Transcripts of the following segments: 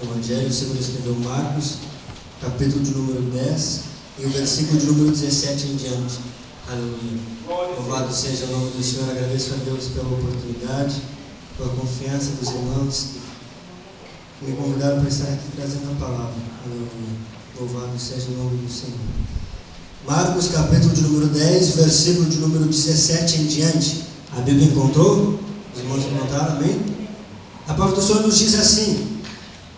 Evangelho segundo escreveu Marcos, capítulo de número 10 e o versículo de número 17 em diante. Aleluia. Louvado seja o nome do Senhor. Agradeço a Deus pela oportunidade, pela confiança dos irmãos que me convidaram para estar aqui trazendo a palavra. Aleluia. Louvado seja o nome do Senhor. Marcos, capítulo de número 10, versículo de número 17 em diante. A Bíblia encontrou? Os irmãos encontraram? Amém? A palavra do Senhor nos diz assim: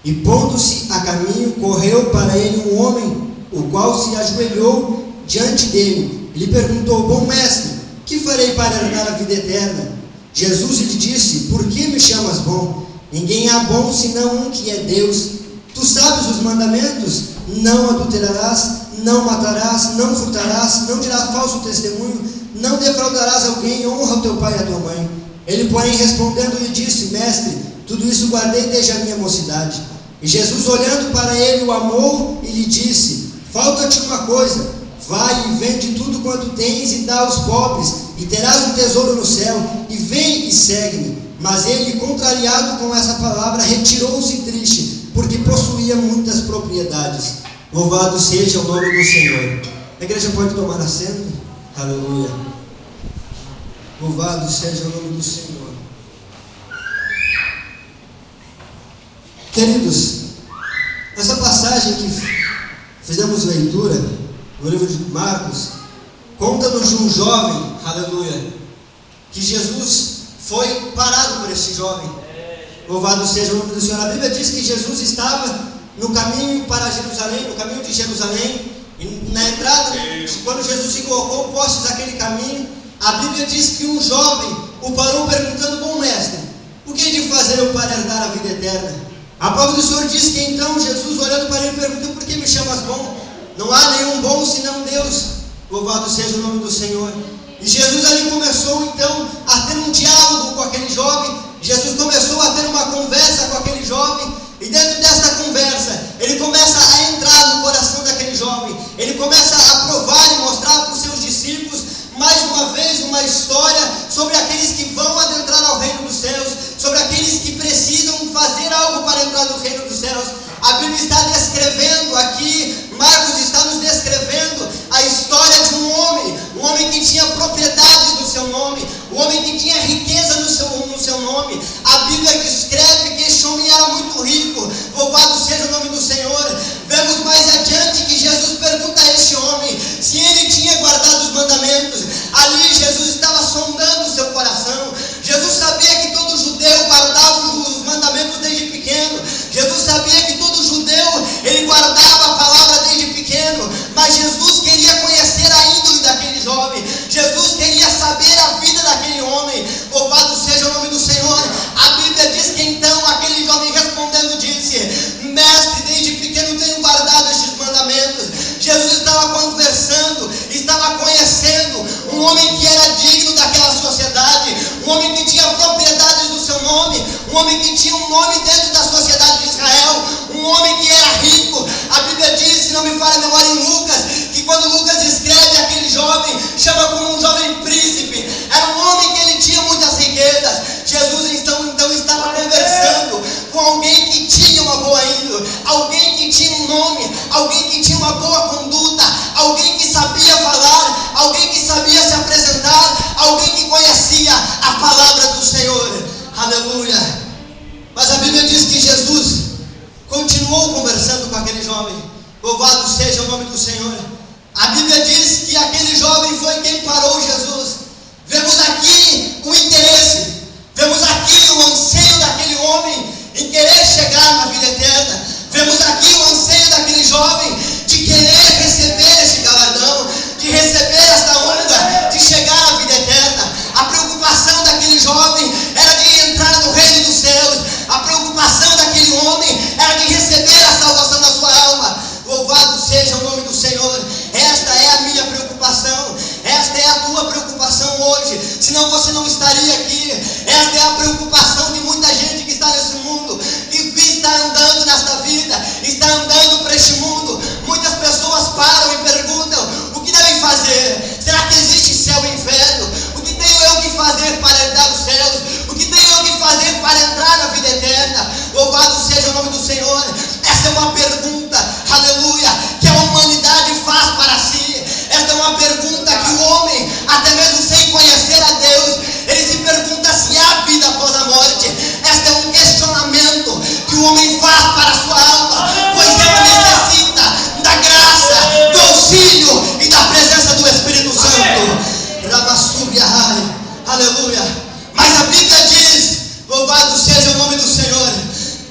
e pondo-se a caminho, correu para ele um homem, o qual se ajoelhou diante dele, e lhe perguntou: bom mestre, que farei para herdar a vida eterna? Jesus lhe disse: por que me chamas bom? Ninguém há bom senão um que é Deus. Tu sabes os mandamentos: não adulterarás, não matarás, não furtarás, não dirás falso testemunho, não defraudarás alguém, honra o teu pai e a tua mãe. Ele, porém, respondendo, lhe disse: mestre, tudo isso guardei desde a minha mocidade. E Jesus, olhando para ele, o amou e lhe disse: falta-te uma coisa, vai e vende tudo quanto tens e dá aos pobres, e terás um tesouro no céu, e vem e segue-me. Mas ele, contrariado com essa palavra, retirou-se triste, porque possuía muitas propriedades. Louvado seja o nome do Senhor. A igreja pode tomar assento? Aleluia. Louvado seja o nome do Senhor. Queridos, essa passagem que fizemos leitura no livro de Marcos conta-nos de um jovem, aleluia, que Jesus foi parado por esse jovem. Louvado seja o nome do Senhor. A Bíblia diz que Jesus estava no caminho para Jerusalém, no caminho de Jerusalém, e na entrada, quando Jesus se colocou postos naquele caminho, a Bíblia diz que um jovem o parou perguntando: bom mestre, o que hei de fazer eu para herdar a vida eterna? A palavra do Senhor diz que então Jesus, olhando para ele, perguntou: por que me chamas bom? Não há nenhum bom senão Deus. Louvado seja o nome do Senhor. E Jesus ali começou então a ter um diálogo com aquele jovem. Jesus começou a ter uma conversa com aquele jovem. E dentro dessa conversa, ele começa a entrar no coração daquele jovem. Ele começa a provar e mostrar para os seus discípulos, mais uma vez, uma história sobre aqueles que vão adentrar ao reino dos céus, sobre aqueles que precisam fazer algo para entrar no reino dos céus. A Bíblia está descrevendo aqui, Marcos está nos descrevendo a história de um homem que tinha propriedades no seu nome, um homem que tinha riqueza no seu nome. A Bíblia descreve que esse homem era muito rico. Louvado seja o nome do Senhor. Vemos mais adiante que Jesus pergunta a esse homem se ele tinha guardado os mandamentos. Ali Jesus estava sondando o seu coração. Jesus sabia que todo judeu guardava os mandamentos desde pequeno. Jesus sabia que todo judeu, ele guardava a palavra desde pequeno. Mas Jesus queria conhecer a índole daquele jovem. Jesus queria saber a vida daquele homem. Louvado seja o nome do Senhor. A Bíblia diz que então aquele jovem respondendo disse: mestre, desde pequeno tenho guardado estes mandamentos. Jesus estava conversando, estava conhecendo um homem que era digno daquela sociedade, um homem que tinha propriedades do seu nome, um homem que tinha um nome dentro da sociedade de Israel, um homem que era rico. A Bíblia diz, se não me falha a memória, em Lucas, que quando Lucas escreve aquele jovem, chama como um jovem príncipe. Era um homem que ele tinha muitas riquezas. Jesus então estava conversando com alguém que tinha uma boa índole, alguém que tinha um nome, alguém que tinha uma boa conduta, alguém que sabia falar, alguém que sabia se apresentar, alguém que conhecia a palavra do Senhor. Aleluia. Mas a Bíblia diz que Jesus continuou conversando com aquele jovem. Louvado seja o nome do Senhor. A Bíblia diz que aquele jovem foi quem parou Jesus. Vemos aqui o interesse, vemos aqui o anseio daquele homem em querer chegar na vida eterna. Vemos aqui o anseio daquele jovem de querer receber esse galardão, de receber essa honra, de chegar à vida eterna. A preocupação daquele jovem era de entrar no reino dos céus. A preocupação daquele homem era de receber a salvação da sua alma. Louvado seja o nome do Senhor. Esta é a minha preocupação. Esta é a tua preocupação hoje. Senão você não estaria aqui. Esta é a preocupação de muita gente que está nesse mundo, que está andando nesta vida, está andando para este mundo. Muitas pessoas param e perguntam: o que devem fazer? Será que existe céu e inferno? O que tenho eu que fazer para herdar os céus? O que tenho eu que fazer para entrar na vida eterna? Louvado seja o nome do Senhor. uma pergunta, aleluia, que a humanidade faz para si. Esta é uma pergunta que o homem, até mesmo sem conhecer a Deus, ele se pergunta se há vida após a morte. Este é um questionamento que o homem faz para a sua alma, pois ela necessita da graça, do auxílio e da presença do Espírito Santo. Ramassubia, aleluia. Mas a Bíblia diz, louvado seja o nome do Senhor,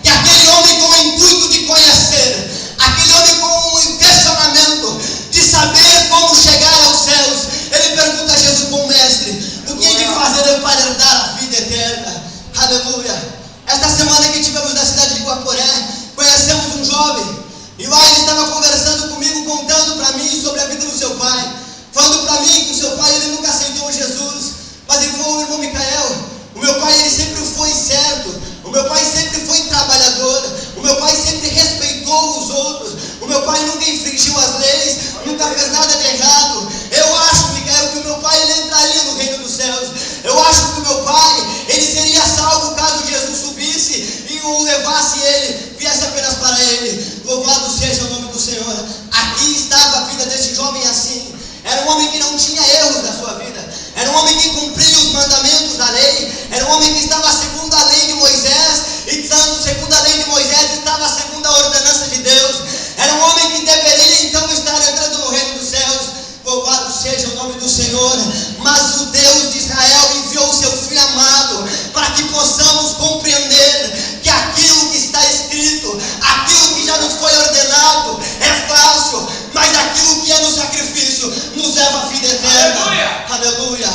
que aquele homem com o intuito de conhecer, aquele homem com o questionamento de saber como chegar aos céus, ele pergunta a Jesus: bom mestre, o que hei de fazer eu para herdar a vida eterna? Aleluia. Esta semana que tivemos na cidade de Guaporé, conhecemos um jovem, e lá ele estava conversando comigo, contando para mim sobre a vida do seu pai, falando para mim que o seu pai, ele nunca aceitou Jesus, mas igual o irmão Micael, o meu pai, ele sempre foi certo, o meu pai sempre foi trabalhador, o meu pai sempre respeitou os outros, o meu pai nunca infringiu as leis, nunca fez nada de errado. Eu acho, Micael, que o meu pai, ele entraria no reino dos céus. Eu acho que o meu pai, ele seria salvo caso Jesus subisse e o levasse, ele viesse apenas para ele. Louvado seja o nome do Senhor. Aqui estava a vida desse jovem assim. Era um homem que não tinha erros na sua vida, era um homem que cumpria os mandamentos da lei, era um homem que estava segundo a lei de Moisés, e estando segundo a lei de Moisés, estava segundo a ordenança de Deus. Era um homem que deveria então estar entrando no reino dos céus. Louvado seja o nome do Senhor. Mas o Deus de Israel enviou o seu Filho amado para que possamos compreender que aquilo que está escrito, aquilo que já nos foi ordenado é fácil, mas aquilo que é no sacrifício nos leva à vida eterna. Aleluia! Aleluia!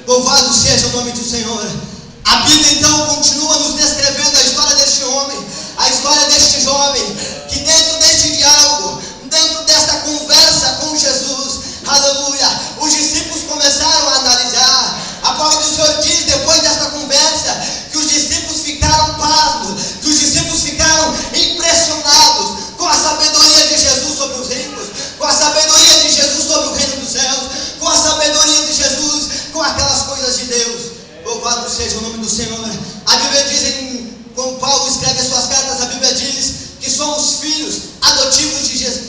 Louvado seja o nome do Senhor. A Bíblia então continua nos descrevendo a história deste homem, a história deste jovem, que dentro deste diálogo, dentro desta conversa com Jesus, aleluia, os discípulos começaram a analisar. A palavra do Senhor diz, depois desta conversa, que os discípulos ficaram pasmos, que os discípulos ficaram impressionados com a sabedoria de Jesus sobre os ricos, com a sabedoria de Jesus sobre o reino dos céus, com a sabedoria de Jesus com aquelas coisas de Deus. Louvado seja o nome do Senhor. A Bíblia diz, quando Paulo escreve as suas cartas, a Bíblia diz que somos filhos adotivos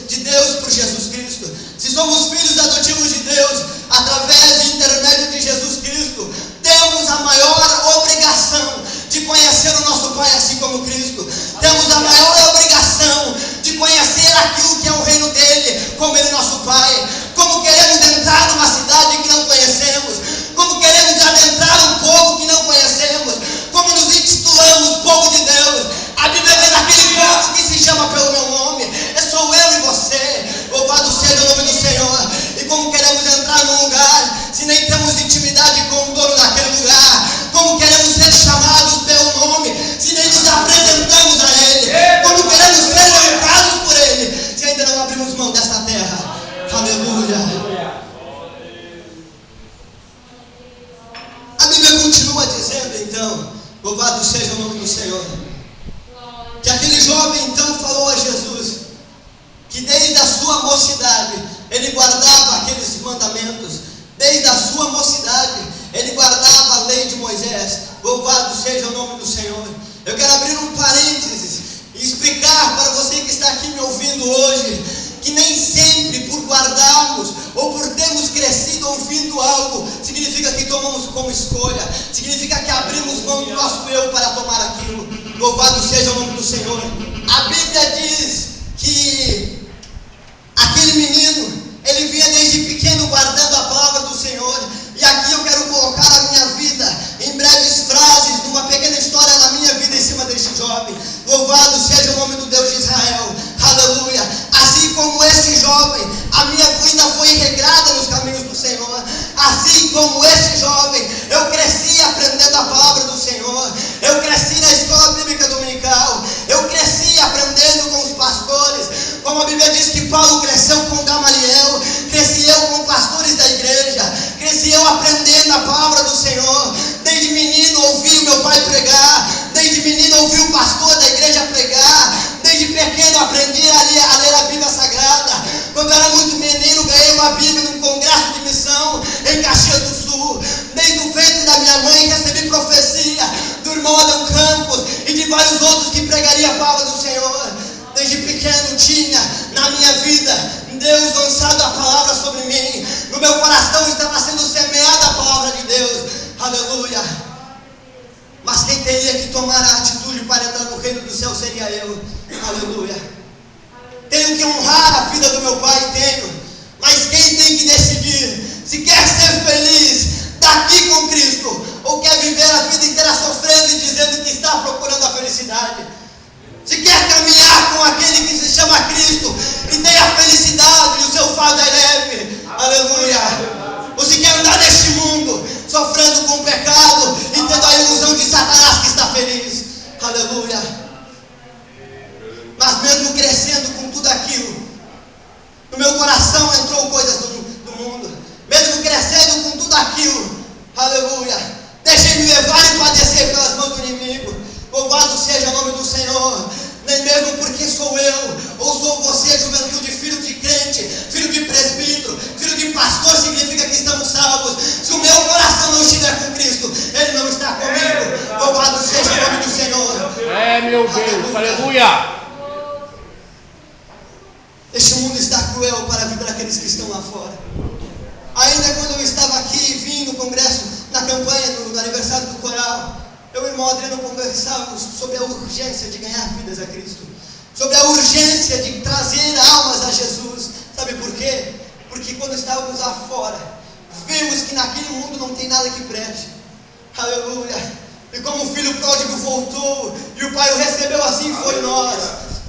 de Deus por Jesus Cristo. Se somos filhos adotivos de Deus, através de intermédio de Jesus Cristo, temos a maior obrigação de conhecer o nosso Pai assim como Cristo. Temos a maior obrigação de conhecer aquilo que é o reino dele, como ele é nosso Pai. Como queremos entrar numa cidade que não conhecemos, como queremos adentrar um povo que não conhecemos, como nos intitulamos povo de Deus. A Bíblia diz aquele povo que se chama pelo meu nome, sou eu e você. Louvado seja o nome do Senhor. E como queremos entrar num lugar se nem temos intimidade com o dono daquele lugar? Como queremos ser chamados pelo nome se nem nos apresentamos a ele? Como queremos ser lembrados por ele se ainda não abrimos mão desta terra? Aleluia. A Bíblia continua dizendo então, louvado seja o nome do Senhor, que aquele jovem então falou a Jesus que desde a sua mocidade ele guardava aqueles mandamentos, desde a sua mocidade ele guardava a lei de Moisés. Louvado seja o nome do Senhor. Eu quero abrir um parênteses e explicar para você que está aqui me ouvindo hoje, que nem sempre por guardarmos ou por termos crescido ouvindo algo, significa que tomamos como escolha, significa que abrimos mão do nosso eu para tomar aquilo. Louvado seja o nome do Senhor. A Bíblia diz que aquele menino, ele vinha desde pequeno guardando a palavra do Senhor. E aqui eu quero colocar a minha vida em breves frases, numa pequena história da minha vida em cima deste jovem. Louvado seja o nome do Deus de Israel. Aleluia. Assim como esse jovem, a minha vida foi regrada nos caminhos do Senhor. Assim como esse jovem, eu cresci aprendendo a palavra do Senhor. Eu cresci na escola bíblica dominical. Eu cresci aprendendo com os pastores. Como a Bíblia diz que Paulo cresceu com Gamaliel, cresci eu com pastores da igreja, cresci eu aprendendo a palavra do Senhor. Desde menino ouvi o meu pai pregar, desde menino ouvi o pastor da igreja pregar, desde pequeno aprendi a ler a Bíblia Sagrada. Quando eu era muito menino, ganhei uma Bíblia num congresso de missão em Caxias do Sul. Desde o ventre da minha mãe recebi profecia do irmão Adão Campos e de vários outros que pregaria a palavra do Senhor. Desde pequeno tinha na minha vida, Deus lançado a palavra sobre mim, no meu coração estava sendo semeada a palavra de Deus, aleluia. Mas quem teria que tomar a atitude para entrar no reino do céu seria eu, aleluia. Tenho que honrar a vida do meu pai, tenho, mas quem tem que decidir se quer ser feliz daqui com Cristo, ou quer viver a vida inteira sofrendo e dizendo que está procurando a felicidade. Se quer caminhar com aquele que se chama Cristo e tem a felicidade e o seu fardo é leve, aleluia. Ou se quer andar neste mundo sofrendo com o pecado e tendo a ilusão de Satanás que está feliz, aleluia. Mas mesmo crescendo com tudo aquilo, no meu coração entrou coisas do mundo. Mesmo crescendo com tudo aquilo, aleluia, deixei-me levar e padecer pelas mãos do inimigo. Louvado seja o nome do Senhor. Nem mesmo porque sou eu, ou sou você, juventude, filho de crente, filho de presbítero, filho de pastor, significa que estamos salvos. Se o meu coração não estiver com Cristo, Ele não está comigo. Louvado seja o nome do Senhor. É, meu Deus, aleluia. Este mundo está cruel para a vida daqueles que estão lá fora. Ainda quando eu estava aqui, vim no congresso, na campanha do aniversário do coral, eu e o irmão Adriano conversávamos sobre a urgência de ganhar vidas a Cristo, sobre a urgência de trazer almas a Jesus. Sabe por quê? Porque quando estávamos lá fora, vimos que naquele mundo não tem nada que preste, aleluia. E como o filho pródigo voltou e o pai o recebeu, assim foi nós.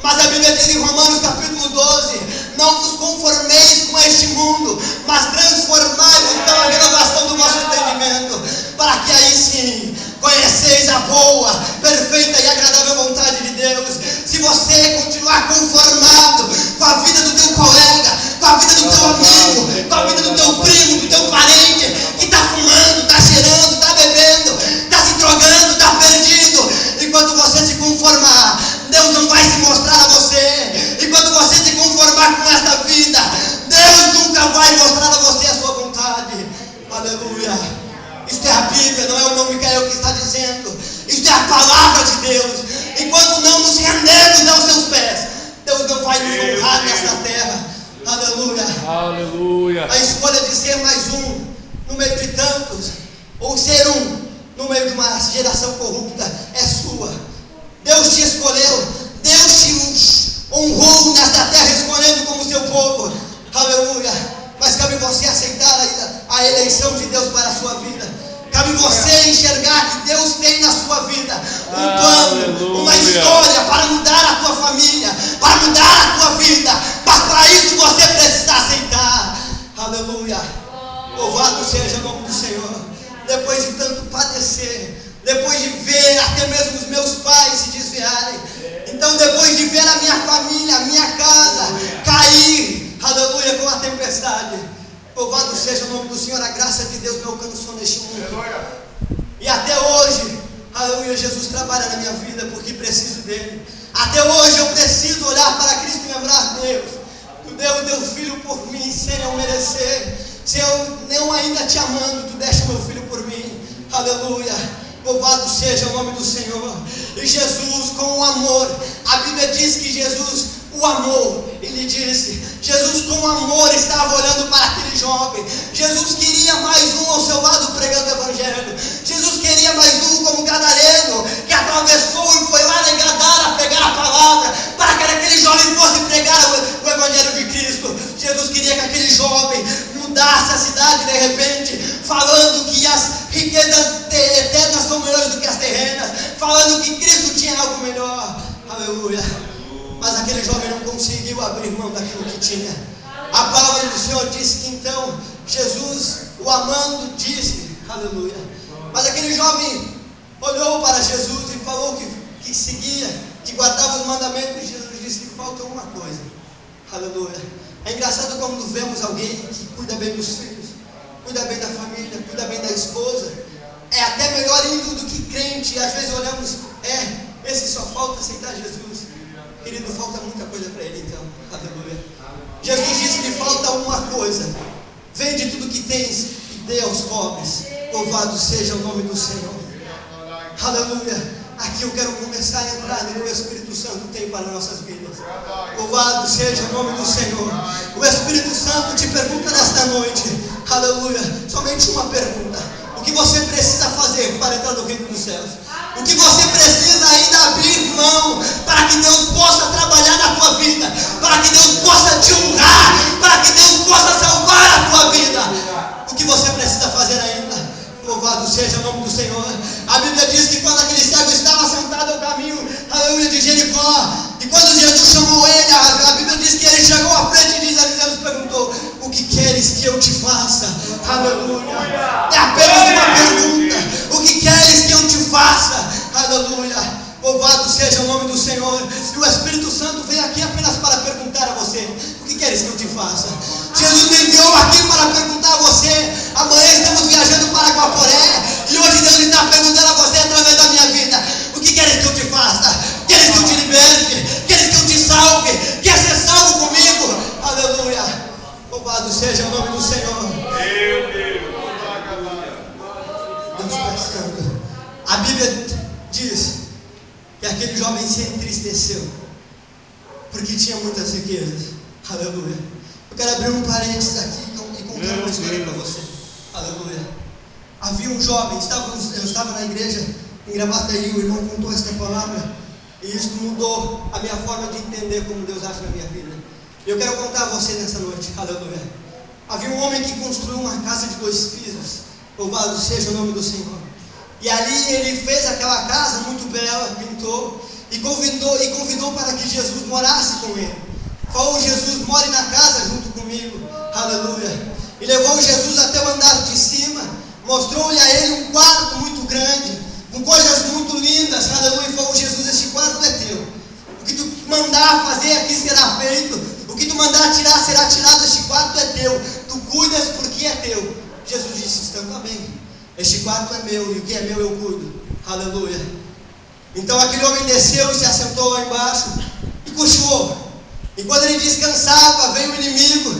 Mas a Bíblia diz em Romanos capítulo 12: não vos conformeis com este mundo, mas transformai-vos pela renovação do vosso entendimento, para que aí sim conheceis a boa, perfeita e agradável vontade de Deus. Se você continuar conformado com a vida do teu colega, com a vida do teu amigo, com a vida do teu primo, do teu parente, que está fumando, está cheirando, está bebendo, está se drogando, está perdido, enquanto você se conformar, Deus não vai se mostrar a você. Enquanto você se conformar com esta vida, Deus nunca vai mostrar a você a sua vontade, aleluia. Isto é a Bíblia, não é o irmão Micael que está dizendo. Isto é a palavra de Deus. Enquanto não nos rendermos aos seus pés, Deus não vai nos honrar nesta terra, aleluia. Aleluia. A escolha de ser mais um no meio de tantos, ou ser um no meio de uma geração corrupta, é sua. Deus te escolheu, Deus te honrou nesta terra, escolhendo como seu povo, aleluia. Mas cabe você aceitar a eleição de Deus para a sua vida. Cabe você enxergar que Deus tem na sua vida um plano, uma história para mudar a tua família, para mudar a tua vida. Mas para isso você precisa aceitar, aleluia. Louvado seja o nome do Senhor. Depois de tanto padecer, depois de ver até mesmo os meus pais se desviarem, então depois de ver a minha família, a minha casa cair, aleluia, com a tempestade, louvado seja o nome do Senhor, a graça de Deus me alcançou neste mundo. E até hoje, aleluia, Jesus trabalha na minha vida porque preciso dele. Até hoje eu preciso olhar para Cristo e lembrar: Deus, tu deu o teu filho por mim sem eu merecer, sem eu ainda te amando, tu deste meu filho por mim, aleluia. Louvado seja o nome do Senhor. E Jesus, com o amor, a Bíblia diz que Jesus o amou. Ele disse, Jesus com amor estava olhando para aquele jovem. Jesus queria mais um ao seu lado pregando o Evangelho. Jesus queria mais um como gadareno, que atravessou e foi lá em Gadara pegar a palavra, para que aquele jovem fosse pregar o Evangelho de Cristo. Jesus queria que aquele jovem mudasse a cidade de repente, falando que as riquezas eternas são melhores do que as terrenas, falando que Cristo tinha algo melhor, aleluia. Mas aquele jovem não conseguiu abrir mão daquilo que tinha. A palavra do Senhor disse que então Jesus, o amando, disse, aleluia. Mas aquele jovem olhou para Jesus e falou que seguia, que guardava os mandamentos. E Jesus disse que falta uma coisa, aleluia. É engraçado quando vemos alguém que cuida bem dos filhos, cuida bem da família, cuida bem da esposa, é até melhor indo do que crente. E às vezes olhamos, esse só falta aceitar Jesus. Querido, falta muita coisa para ele então, aleluia. Jesus disse que falta uma coisa: vende tudo que tens e dê aos pobres. Louvado seja o nome do Senhor, aleluia. aqui eu quero começar a entrar no que o Espírito Santo tem para nossas vidas. Louvado seja o nome do Senhor. O Espírito Santo te pergunta nesta noite, aleluia, somente uma pergunta: o que você precisa fazer para entrar no reino dos céus? O que você precisa ainda abrir mão para que Deus possa trabalhar na tua vida, para que Deus possa te honrar, para que Deus possa salvar a tua vida? O que você precisa fazer ainda? Louvado seja o nome do Senhor. A Bíblia diz que quando aquele cego estava sentado ao caminho, aleluia, de Jericó, e quando Jesus chamou ele, a Bíblia diz que ele chegou à frente e Jesus perguntou: o que queres que eu te faça? Aleluia. É apenas uma pergunta: o que queres que eu te faça? Aleluia. Louvado seja o nome do Senhor. E o Espírito Santo veio aqui apenas para perguntar a você: o que queres que eu te faça? Jesus me enviou aqui para perguntar a você. Amanhã estamos viajando para Guaporé, e hoje Deus está perguntando a você através da minha vida: o que queres que eu te faça? Queres que eu te liberte? Queres que eu te salve? Quer ser salvo comigo? Aleluia. Louvado seja o nome do Senhor. Meu Deus. Deus Pai Santo. A Bíblia diz que aquele jovem se entristeceu porque tinha muitas riquezas. Aleluia. Eu quero abrir um parênteses aqui e contar uma história para você. Aleluia. Havia um jovem, eu estava na igreja em Gravataí, o irmão contou esta palavra, e isso mudou a minha forma de entender como Deus age na minha vida. Eu quero contar a você nessa noite. Aleluia. Havia um homem que construiu uma casa de 2 pisos. Louvado seja o nome do Senhor. E ali ele fez aquela casa muito bela, pintou e convidou para que Jesus morasse com ele. Falou: Jesus, more na casa junto comigo. Aleluia. E levou Jesus até o andar de cima, mostrou-lhe a ele um quarto muito grande, com coisas muito lindas. Aleluia. E falou: Jesus, este quarto é teu. O que tu mandar fazer aqui será feito. O que tu mandar tirar será tirado. Este quarto é teu. Tu cuidas porque é teu. Jesus disse: está bem. Este quarto é meu, e o que é meu eu cuido. Aleluia. Então aquele homem desceu e se assentou lá embaixo e cochilou. E quando ele descansava, veio o inimigo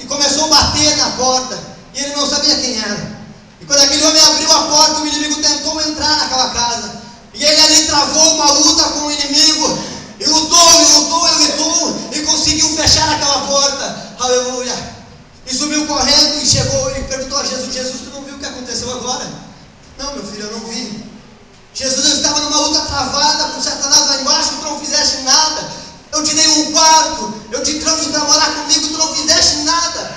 e começou a bater na porta. E ele não sabia quem era. E quando aquele homem abriu a porta, o inimigo tentou entrar naquela casa. E ele ali travou uma luta com o inimigo. E lutou e conseguiu fechar aquela porta. Aleluia. E subiu correndo e chegou e perguntou a Jesus: Jesus, tu não viu o que aconteceu agora? Não, meu filho, eu não vi. Jesus, eu estava numa luta travada com Satanás lá embaixo, tu não fizeste nada. Eu te dei um quarto, eu te trouxe para morar comigo, tu não fizeste nada.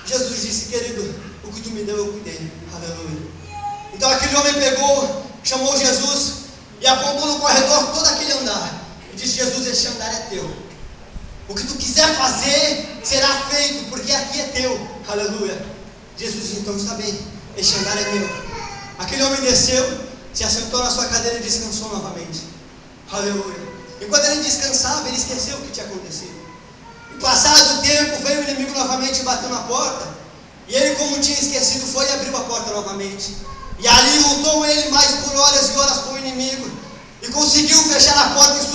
Jesus disse: querido, o que tu me deu eu cuidei. Aleluia. Então aquele homem pegou, chamou Jesus e apontou no corredor todo aquele andar. E disse: Jesus, este andar é teu. O que tu quiser fazer será feito, porque aqui é teu. Aleluia. Jesus disse: então está bem, este andar é meu. Aquele homem desceu, se assentou na sua cadeira e descansou novamente. Aleluia. Enquanto ele descansava, ele esqueceu o que tinha acontecido. E passado o tempo, veio o inimigo novamente e bateu na porta. E ele, como tinha esquecido, foi e abriu a porta novamente. E ali lutou ele mais por horas e horas com o inimigo. E conseguiu fechar a porta e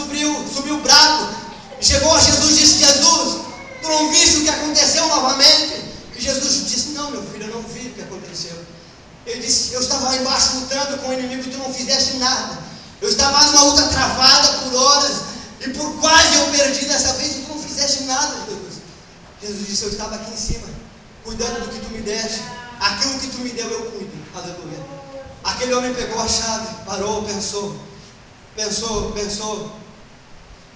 subiu bravo. E chegou a Jesus e disse: Jesus, tu não viste o que aconteceu novamente? E Jesus disse: não, meu filho, eu não vi o que aconteceu. Ele disse: eu estava lá embaixo lutando com o inimigo e tu não fizeste nada. Eu estava numa luta travada por horas e por quase eu perdi dessa vez e tu não fizeste nada, Jesus. Jesus disse: eu estava aqui em cima, cuidando do que tu me deste. Aquilo que tu me deu eu cuido. Aleluia. Aquele homem pegou a chave, parou, pensou,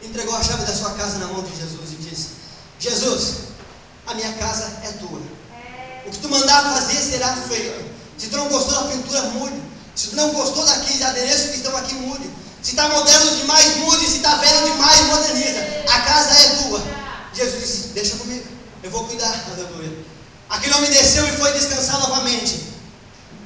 entregou a chave da sua casa na mão de Jesus e disse: Jesus, a minha casa é tua. O que tu mandar fazer será feito. Se tu não gostou da pintura, mude. Se tu não gostou daqueles adereços que estão aqui, mude. Se está moderno demais, mude. Se está velho demais, moderniza. A casa é tua. Jesus disse: deixa comigo, eu vou cuidar. Aleluia. Aquele homem desceu e foi descansar novamente.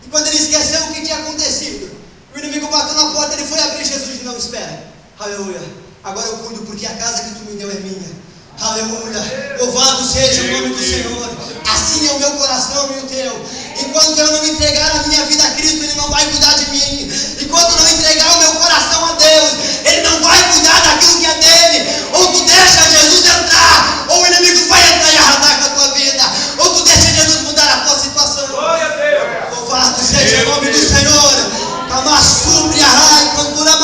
E quando ele esqueceu o que tinha acontecido, o inimigo bateu na porta, ele foi abrir. Jesus disse: não, espera. Aleluia. Agora eu cuido, porque a casa que tu me deu é minha. Aleluia. Louvado seja o nome do Senhor. Assim é o meu coração e o teu. Enquanto eu não entregar a minha vida a Cristo, Ele não vai cuidar de mim. Enquanto eu não entregar o meu coração a Deus, Ele não vai cuidar daquilo que é dele. Ou tu deixa Jesus entrar, ou o inimigo vai entrar e arrasar com a tua vida. Ou tu deixa Jesus mudar a tua situação. Glória a Deus. Louvado seja o nome do Senhor. Camassubri, arrai, cangura,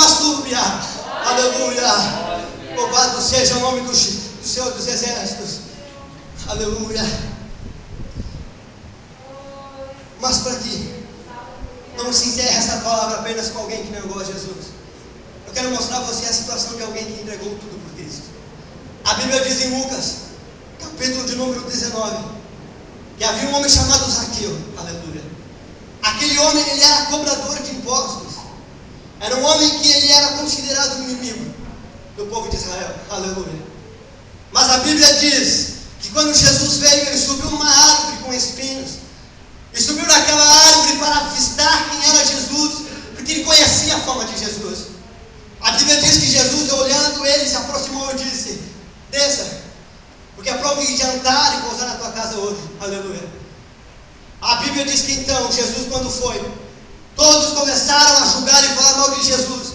Louvado seja o nome do Senhor dos Exércitos. Aleluia. Mas para que não se encerre essa palavra apenas com alguém que negou a Jesus, eu quero mostrar a você a situação de alguém que entregou tudo por Cristo. A Bíblia diz em Lucas, capítulo de número 19, que havia um homem chamado Zaqueu. Aleluia. Aquele homem, ele era cobrador de impostos. Era um homem que ele era considerado inimigo do povo de Israel. Aleluia. Mas a Bíblia diz que quando Jesus veio, ele subiu numa árvore com espinhos. E subiu naquela árvore para avistar quem era Jesus, porque ele conhecia a fama de Jesus. A Bíblia diz que Jesus, olhando ele, se aproximou e disse: desça, porque é prova de jantar e pousar na tua casa hoje. Aleluia. A Bíblia diz que então, Jesus quando foi, todos começaram a julgar e falar mal de Jesus.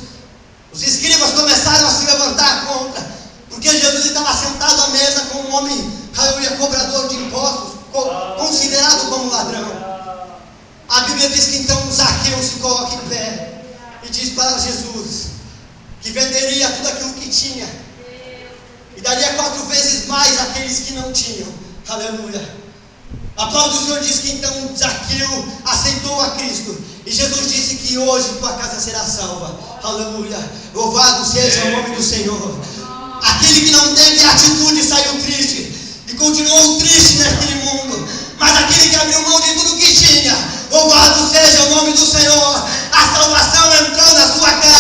Os escribas começaram a se levantar contra, porque Jesus estava sentado à mesa com um homem, aleluia, cobrador de impostos, considerado como ladrão. A Bíblia diz que então Zaqueu se coloca em pé e diz para Jesus que venderia tudo aquilo que tinha e daria 4 vezes mais àqueles que não tinham. Aleluia. A palavra do Senhor diz que então Zaqueu aceitou a Cristo, e Jesus disse que hoje tua casa será salva. Aleluia. Louvado seja o nome do Senhor. Aquele que não teve atitude saiu triste e continuou triste naquele mundo, mas aquele que abriu mão de tudo que tinha, louvado seja o nome do Senhor, a salvação entrou na sua casa.